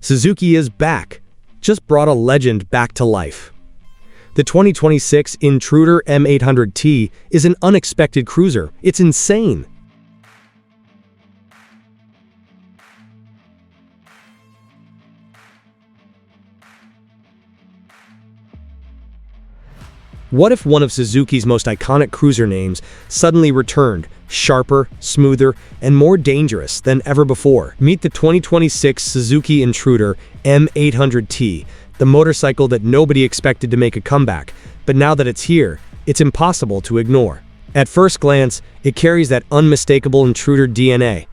Suzuki is back. Just brought a legend back to life. The 2026 Intruder M800T is an unexpected cruiser. It's insane. What if one of Suzuki's most iconic cruiser names suddenly returned, sharper, smoother, and more dangerous than ever before? Meet the 2026 Suzuki Intruder M800T, the motorcycle that nobody expected to make a comeback, but now that it's here, it's impossible to ignore. At first glance, it carries that unmistakable Intruder DNA.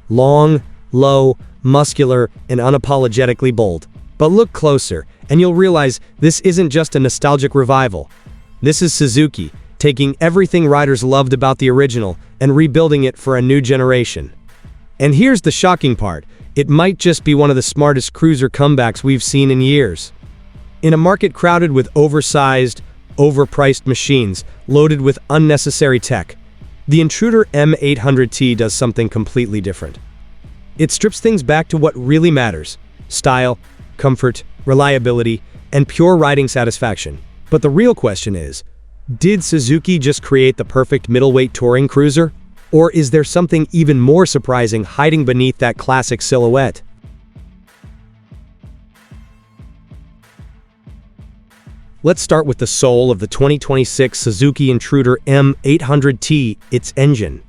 Long, low, muscular, and unapologetically bold. But look closer, and you'll realize this isn't just a nostalgic revival. This is Suzuki, taking everything riders loved about the original and rebuilding it for a new generation. And here's the shocking part, it might just be one of the smartest cruiser comebacks we've seen in years. In a market crowded with oversized, overpriced machines loaded with unnecessary tech, the Intruder M800T does something completely different. It strips things back to what really matters: style, comfort, reliability, and pure riding satisfaction. But the real question is, did Suzuki just create the perfect middleweight touring cruiser? Or is there something even more surprising hiding beneath that classic silhouette? Let's start with the soul of the 2026 Suzuki Intruder M800T, its engine.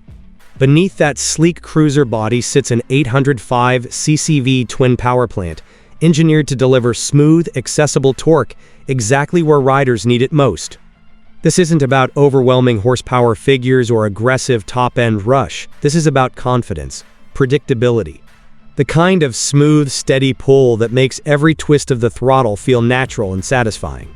Beneath that sleek cruiser body sits an 805 ccv twin power plant, engineered to deliver smooth, accessible torque exactly where riders need it most. This isn't about overwhelming horsepower figures or aggressive top-end rush. This is about confidence, predictability. The kind of smooth, steady pull that makes every twist of the throttle feel natural and satisfying.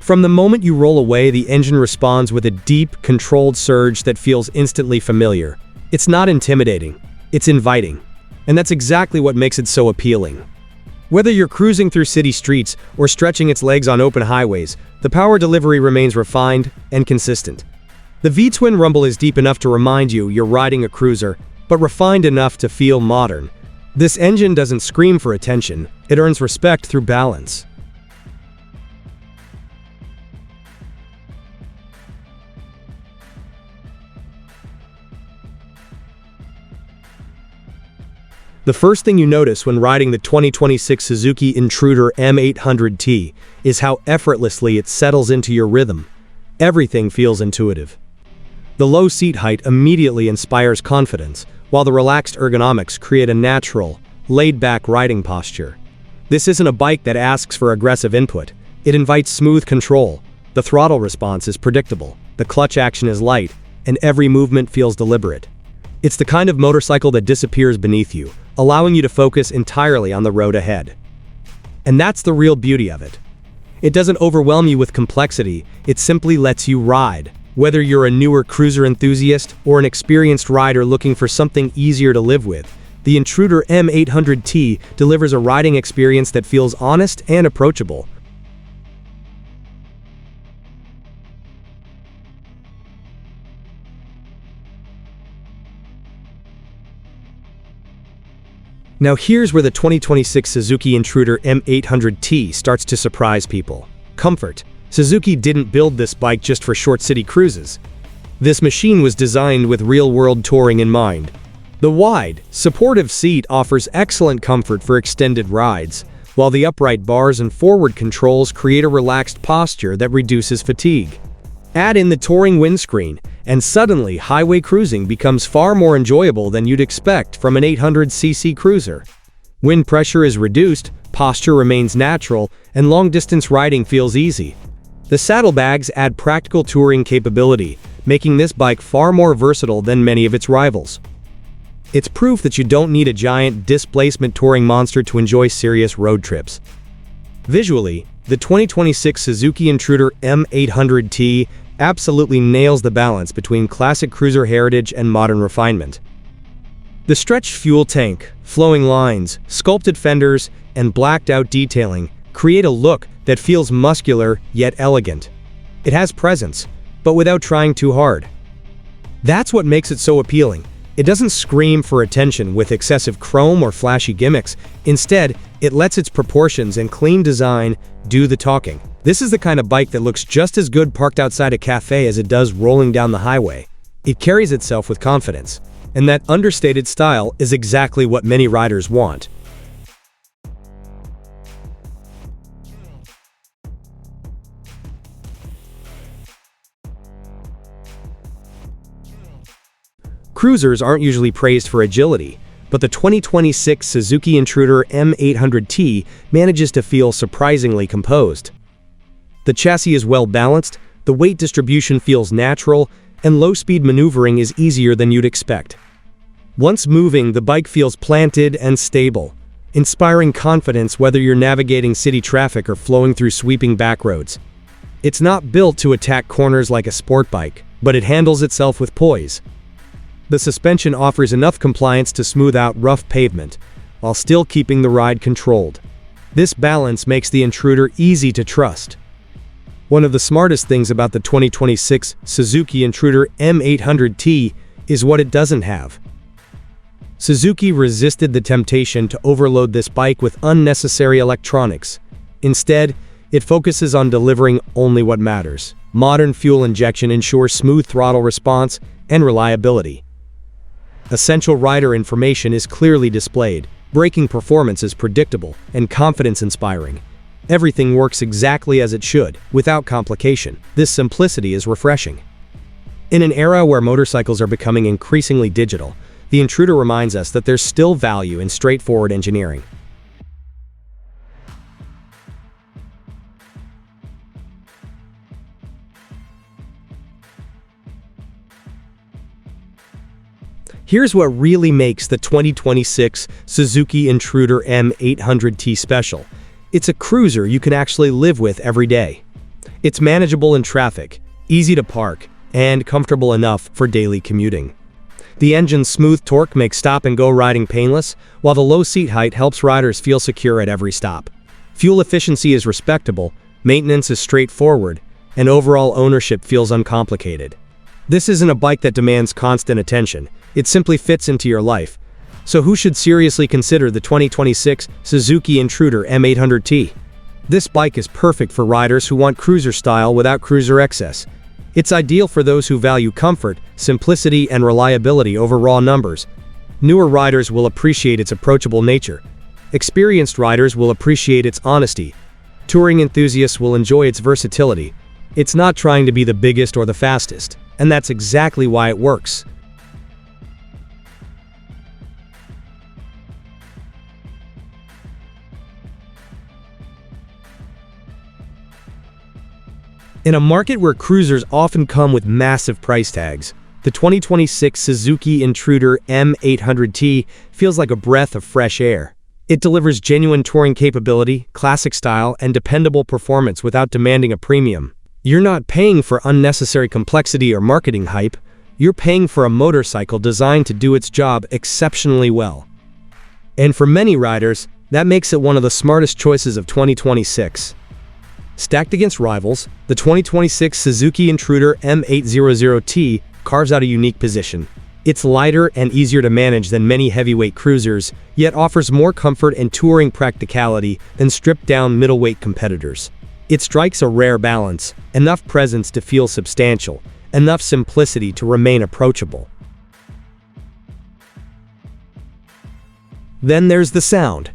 From the moment you roll away, the engine responds with a deep, controlled surge that feels instantly familiar. It's not intimidating, it's inviting. And that's exactly what makes it so appealing. Whether you're cruising through city streets or stretching its legs on open highways, the power delivery remains refined and consistent. The V-twin rumble is deep enough to remind you you're riding a cruiser, but refined enough to feel modern. This engine doesn't scream for attention, it earns respect through balance. The first thing you notice when riding the 2026 Suzuki Intruder M800T is how effortlessly it settles into your rhythm. Everything feels intuitive. The low seat height immediately inspires confidence, while the relaxed ergonomics create a natural, laid-back riding posture. This isn't a bike that asks for aggressive input. It invites smooth control. The throttle response is predictable, the clutch action is light, and every movement feels deliberate. It's the kind of motorcycle that disappears beneath you, allowing you to focus entirely on the road ahead. And that's the real beauty of it. It doesn't overwhelm you with complexity, it simply lets you ride. Whether you're a newer cruiser enthusiast or an experienced rider looking for something easier to live with, the Intruder M800T delivers a riding experience that feels honest and approachable. Now here's where the 2026 Suzuki Intruder M800T starts to surprise people. Comfort. Suzuki didn't build this bike just for short city cruises. This machine was designed with real-world touring in mind. The wide, supportive seat offers excellent comfort for extended rides, while the upright bars and forward controls create a relaxed posture that reduces fatigue. Add in the touring windscreen, and suddenly highway cruising becomes far more enjoyable than you'd expect from an 800cc cruiser. Wind pressure is reduced, posture remains natural, and long-distance riding feels easy. The saddlebags add practical touring capability, making this bike far more versatile than many of its rivals. It's proof that you don't need a giant displacement touring monster to enjoy serious road trips. Visually, the 2026 Suzuki Intruder M800T absolutely nails the balance between classic cruiser heritage and modern refinement. The stretched fuel tank, flowing lines, sculpted fenders, and blacked-out detailing create a look that feels muscular yet elegant. It has presence, but without trying too hard. That's what makes it so appealing. It doesn't scream for attention with excessive chrome or flashy gimmicks. Instead, it lets its proportions and clean design do the talking. This is the kind of bike that looks just as good parked outside a cafe as it does rolling down the highway. It carries itself with confidence, and that understated style is exactly what many riders want. Cruisers aren't usually praised for agility, but the 2026 Suzuki Intruder M800T manages to feel surprisingly composed. The chassis is well balanced, the weight distribution feels natural, and low-speed maneuvering is easier than you'd expect. Once moving, the bike feels planted and stable, inspiring confidence whether you're navigating city traffic or flowing through sweeping back roads. It's not built to attack corners like a sport bike, but it handles itself with poise. The suspension offers enough compliance to smooth out rough pavement, while still keeping the ride controlled. This balance makes the Intruder easy to trust. One of the smartest things about the 2026 Suzuki Intruder M800T is what it doesn't have. Suzuki resisted the temptation to overload this bike with unnecessary electronics. Instead, it focuses on delivering only what matters. Modern fuel injection ensures smooth throttle response and reliability. Essential rider information is clearly displayed, braking performance is predictable, and confidence-inspiring. Everything works exactly as it should, without complication. This simplicity is refreshing. In an era where motorcycles are becoming increasingly digital, the Intruder reminds us that there's still value in straightforward engineering. Here's what really makes the 2026 Suzuki Intruder M800T special. It's a cruiser you can actually live with every day. It's manageable in traffic, easy to park, and comfortable enough for daily commuting. The engine's smooth torque makes stop-and-go riding painless, while the low seat height helps riders feel secure at every stop. Fuel efficiency is respectable, maintenance is straightforward, and overall ownership feels uncomplicated. This isn't a bike that demands constant attention. It simply fits into your life. So who should seriously consider the 2026 Suzuki Intruder M800T? This bike is perfect for riders who want cruiser style without cruiser excess. It's ideal for those who value comfort, simplicity, and reliability over raw numbers. Newer riders will appreciate its approachable nature. Experienced riders will appreciate its honesty. Touring enthusiasts will enjoy its versatility. It's not trying to be the biggest or the fastest, and that's exactly why it works. In a market where cruisers often come with massive price tags, the 2026 Suzuki Intruder M800T feels like a breath of fresh air. It delivers genuine touring capability, classic style, and dependable performance without demanding a premium. You're not paying for unnecessary complexity or marketing hype. You're paying for a motorcycle designed to do its job exceptionally well. And for many riders, that makes it one of the smartest choices of 2026. Stacked against rivals, the 2026 Suzuki Intruder M800T carves out a unique position. It's lighter and easier to manage than many heavyweight cruisers, yet offers more comfort and touring practicality than stripped-down middleweight competitors. It strikes a rare balance, enough presence to feel substantial, enough simplicity to remain approachable. Then there's the sound.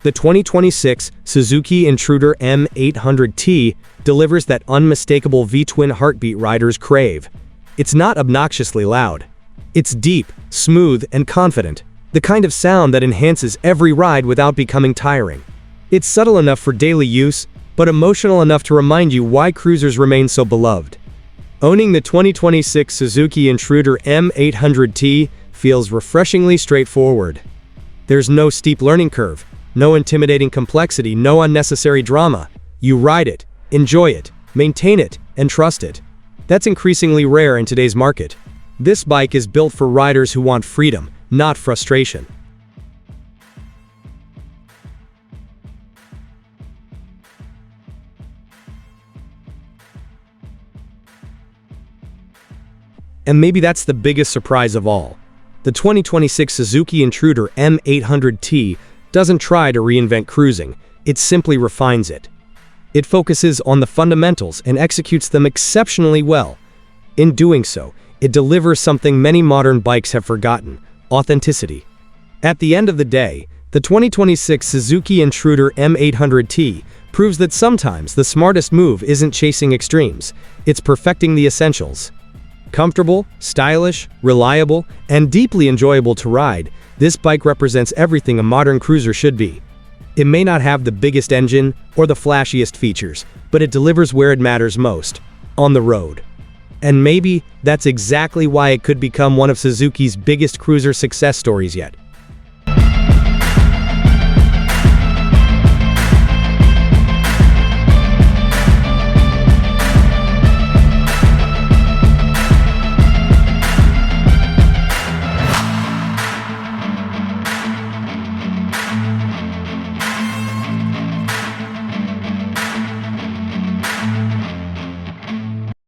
The 2026 Suzuki Intruder M800T delivers that unmistakable V-twin heartbeat riders crave. It's not obnoxiously loud. It's deep, smooth, and confident, the kind of sound that enhances every ride without becoming tiring. It's subtle enough for daily use, but emotional enough to remind you why cruisers remain so beloved. Owning the 2026 Suzuki Intruder M800T feels refreshingly straightforward. There's no steep learning curve. No intimidating complexity, no unnecessary drama. You ride it, enjoy it, maintain it, and trust it. That's increasingly rare in today's market. This bike is built for riders who want freedom, not frustration. And maybe that's the biggest surprise of all. The 2026 Suzuki Intruder M800T doesn't try to reinvent cruising, it simply refines it. It focuses on the fundamentals and executes them exceptionally well. In doing so, it delivers something many modern bikes have forgotten: authenticity. At the end of the day, the 2026 Suzuki Intruder M800T proves that sometimes the smartest move isn't chasing extremes, it's perfecting the essentials. Comfortable, stylish, reliable, and deeply enjoyable to ride, this bike represents everything a modern cruiser should be. It may not have the biggest engine or the flashiest features, but it delivers where it matters most: on the road. And maybe that's exactly why it could become one of Suzuki's biggest cruiser success stories yet.